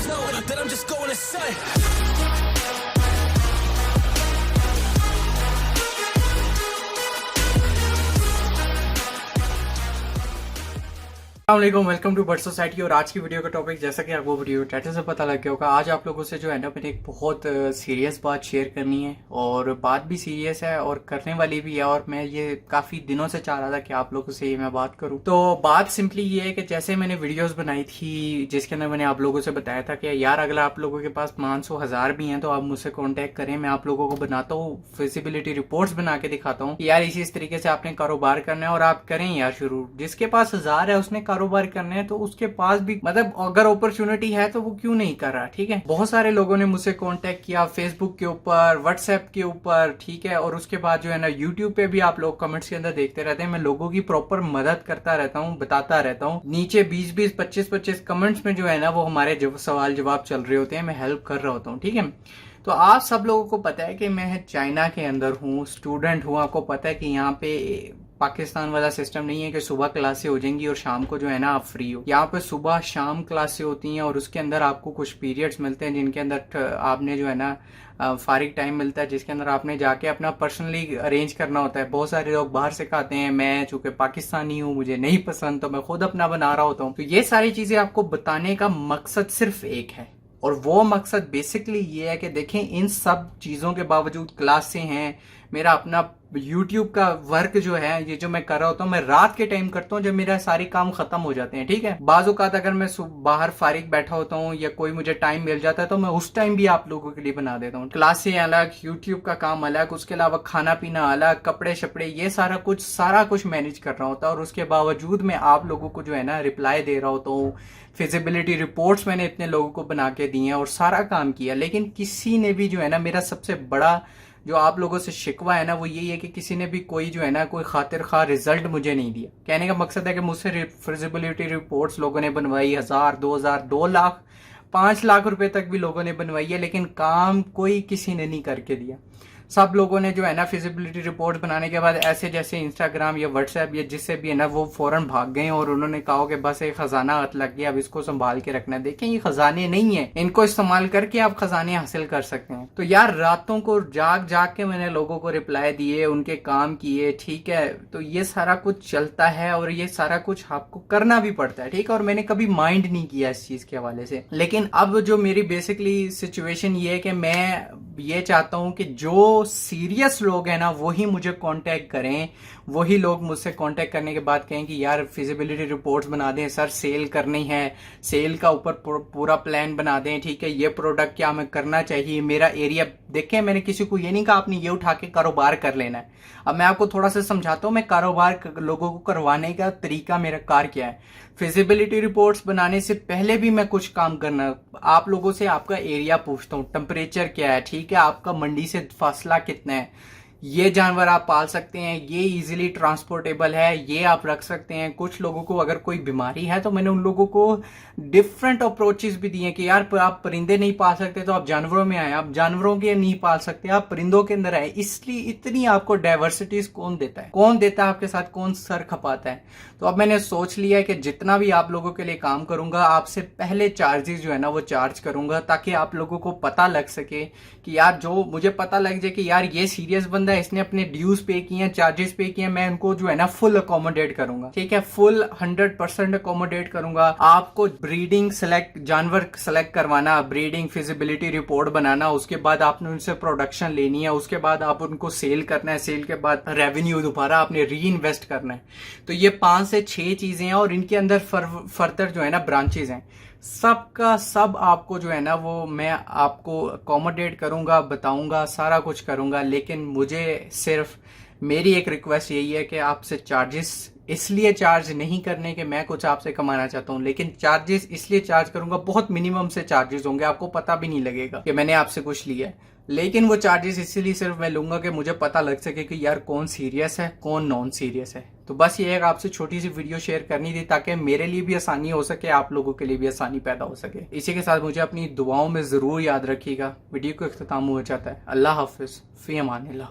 just know that I'm just going to say. अस्सलाम welcome to bird society. और आज की वीडियो का टॉपिक, जैसा कि आपको वीडियो टाइटल से पता लग गया होगा, आज आप लोगों से जो है ना मैंने एक बहुत सीरियस बात शेयर करनी है। और बात भी सीरियस है और करने वाली भी है, और मैं ये काफ़ी दिनों से चाह रहा था कि आप लोगों से ये मैं बात करूं। तो बात सिंपली ये है कि जैसे मैंने वीडियोज़ बनाई थी जिसके अंदर मैंने आप लोगों से बताया था कि यार अगर आप लोगों के पास 500,000 भी हैं तो आप मुझसे कॉन्टैक्ट करें, मैं आप लोगों को बनाता हूँ, फिजिबिलिटी रिपोर्ट्स बना के दिखाता हूँ कि यार इस तरीके से आपने कारोबार करना है और आप करें यार शुरू। जिसके पास 1000 है उसने कारोबार करने हैं तो उसके पास भी मतलब अगर अपॉर्चुनिटी है तो वो क्यों नहीं कर रहा। ठीक है, बहुत सारे लोगों ने मुझसे कांटेक्ट किया फेसबुक के ऊपर, व्हाट्सएप के ऊपर, ठीक है। और उसके बाद जो है ना यूट्यूब पे भी आप लोग कमेंट्स के अंदर देखते रहते हैं, मैं लोगों की प्रॉपर मदद करता रहता हूँ, बताता रहता हूँ। नीचे 20-20, 25-25 कमेंट्स में जो है ना वो हमारे सवाल जवाब चल रहे होते हैं, मैं हेल्प कर रहा होता हूँ। ठीक है, तो आप सब लोगों को पता है कि मैं चाइना के अंदर हूँ, स्टूडेंट हूँ। आपको पता है कि यहाँ पे पाकिस्तान वाला सिस्टम नहीं है कि सुबह क्लासें हो जाएंगी और शाम को जो है ना आप फ्री हो। यहाँ पे सुबह शाम क्लासें होती हैं और उसके अंदर आपको कुछ पीरियड्स मिलते हैं जिनके अंदर आपने जो है ना फारिग टाइम मिलता है, जिसके अंदर आपने जाके अपना पर्सनली अरेंज करना होता है। बहुत सारे लोग बाहर से खाते हैं, मैं चूंकि पाकिस्तानी हूँ मुझे नहीं पसंद तो मैं खुद अपना बना रहा होता हूँ। तो ये सारी चीजें आपको बताने का मकसद सिर्फ एक है, और वो मकसद बेसिकली ये है कि देखें इन सब चीज़ों के बावजूद क्लासें हैं, मेरा अपना YouTube का वर्क जो है, ये जो मैं कर रहा होता हूँ, मैं रात के टाइम करता हूँ जब मेरा सारी काम खत्म हो जाते हैं। ठीक है, बाज़ औक़ात अगर मैं बाहर फारिग बैठा होता हूँ या कोई मुझे टाइम मिल जाता है तो मैं उस टाइम भी आप लोगों के लिए बना देता हूँ। क्लासें अलग, YouTube का काम अलग, उसके अलावा खाना पीना अलग, कपड़े शपड़े, ये सारा कुछ मैनेज कर रहा होता है। और उसके बावजूद मैं आप लोगों को जो है ना रिप्लाई दे रहा होता हूँ। फिजिबिलिटी रिपोर्ट्स मैंने इतने लोगों को बना के दिए हैं और सारा काम किया, लेकिन किसी ने भी जो है ना, मेरा सबसे बड़ा जो आप लोगों से शिकवा है ना वो यही है कि किसी ने भी कोई जो है ना कोई खातिर खा रिजल्ट मुझे नहीं दिया। कहने का मकसद है कि मुझसे फिजिबिलिटी रिपोर्ट्स लोगों ने बनवाई, 1000, 2000, 2 लाख, 5 लाख रुपए तक भी लोगों ने बनवाई है, लेकिन काम कोई किसी ने नहीं करके दिया। सब लोगों ने जो है ना फिजिबिलिटी रिपोर्ट बनाने के बाद ऐसे जैसे इंस्टाग्राम या व्हाट्सएप या जिससे भी है ना वो फौरन भाग गए और उन्होंने कहा कि बस एक खजाना हाथ लग गया, अब इसको संभाल के रखना है। देखें ये खजाने नहीं है, इनको इस्तेमाल करके आप खजाने हासिल कर सकते हैं। तो यार रातों को जाग जाग के मैंने लोगों को रिप्लाई दिए, उनके काम किए। ठीक है, तो ये सारा कुछ चलता है और ये सारा कुछ आपको करना भी पड़ता है। ठीक है, और मैंने कभी माइंड नहीं किया इस चीज के हवाले से। लेकिन अब जो मेरी बेसिकली सिचुएशन ये है कि मैं ये चाहता हूं कि जो सीरियस लोग हैं ना वही मुझे कांटेक्ट करें, वही लोग मुझसे कांटेक्ट करने के बाद कहें कि यार फिजिबिलिटी रिपोर्ट्स बना दें सर, सेल करनी है, सेल का ऊपर पूरा प्लान बना दें। ठीक है, ये प्रोडक्ट क्या हमें करना चाहिए, मेरा एरिया देखें। मैंने किसी को ये नहीं कहा आपने ये उठा के कारोबार कर लेना है। अब मैं आपको थोड़ा सा समझाता हूँ मैं कारोबार लोगों को करवाने का तरीका, मेरा कार क्या है। फिजिबिलिटी रिपोर्ट्स बनाने से पहले भी मैं कुछ काम करना, आप लोगों से आपका एरिया पूछता हूँ, टेम्परेचर क्या है, ठीक है, आपका मंडी से फासला कितना है, ये जानवर आप पाल सकते हैं, ये इजीली ट्रांसपोर्टेबल है, ये आप रख सकते हैं। कुछ लोगों को अगर कोई बीमारी है तो मैंने उन लोगों को डिफरेंट अप्रोचेस भी दिए कि यार आप परिंदे नहीं पाल सकते तो आप जानवरों में आए, आप जानवरों के नहीं पाल सकते आप परिंदों के अंदर आए। इसलिए इतनी आपको डाइवर्सिटीज कौन देता है, कौन देता है आपके साथ, कौन सर खपाता है। तो अब मैंने सोच लिया है कि जितना भी आप लोगों के लिए काम करूंगा आपसे पहले चार्जेस जो है ना वो चार्ज करूंगा, ताकि आप लोगों को पता लग सके कि यार जो मुझे पता लग जाए कि यार ये सीरियस बंदा है, इसने अपने ड्यूज पे किए, चार्जेस पे किए, मैं उनको जो है ना फुल अकोमोडेट करूंगा। ठीक है, फुल 100% अकोमोडेट करूंगा। आपको ब्रीडिंग जानवर सेलेक्ट करवाना, ब्रीडिंग फिजिबिलिटी रिपोर्ट बनाना, उसके बाद आपने उनसे प्रोडक्शन लेनी है, उसके बाद आप उनको सेल करना है, सेल के बाद रेवेन्यू दोबारा आपने री इन्वेस्ट करना है। तो ये 5 से 6 चीजें हैं और इनके अंदर फर्दर जो है ना ब्रांचेज हैं। सबका सब आपको जो है ना वो मैं आपको अकोमोडेट करूंगा, बताऊंगा, सारा कुछ करूंगा। लेकिन मुझे सिर्फ मेरी एक रिक्वेस्ट यही है कि आपसे चार्जेस इसलिए चार्ज नहीं करने के मैं कुछ आपसे कमाना चाहता हूं, लेकिन चार्जेस इसलिए चार्ज करूंगा, बहुत मिनिमम से चार्जेस होंगे, आपको पता भी नहीं लगेगा कि मैंने आपसे कुछ लिया है। लेकिन वो चार्जेस इसलिए सिर्फ मैं लूंगा कि मुझे पता लग सके कि यार कौन सीरियस है कौन नॉन सीरियस है। तो बस ये एक आपसे छोटी सी वीडियो शेयर करनी थी ताकि मेरे लिए भी आसानी हो सके, आप लोगों के लिए भी आसानी पैदा हो सके। इसी के साथ मुझे अपनी दुआओं में जरूर याद रखिएगा। वीडियो को इख्तिताम हो जाता है। अल्लाह हाफिज, फी अमानिल्लाह।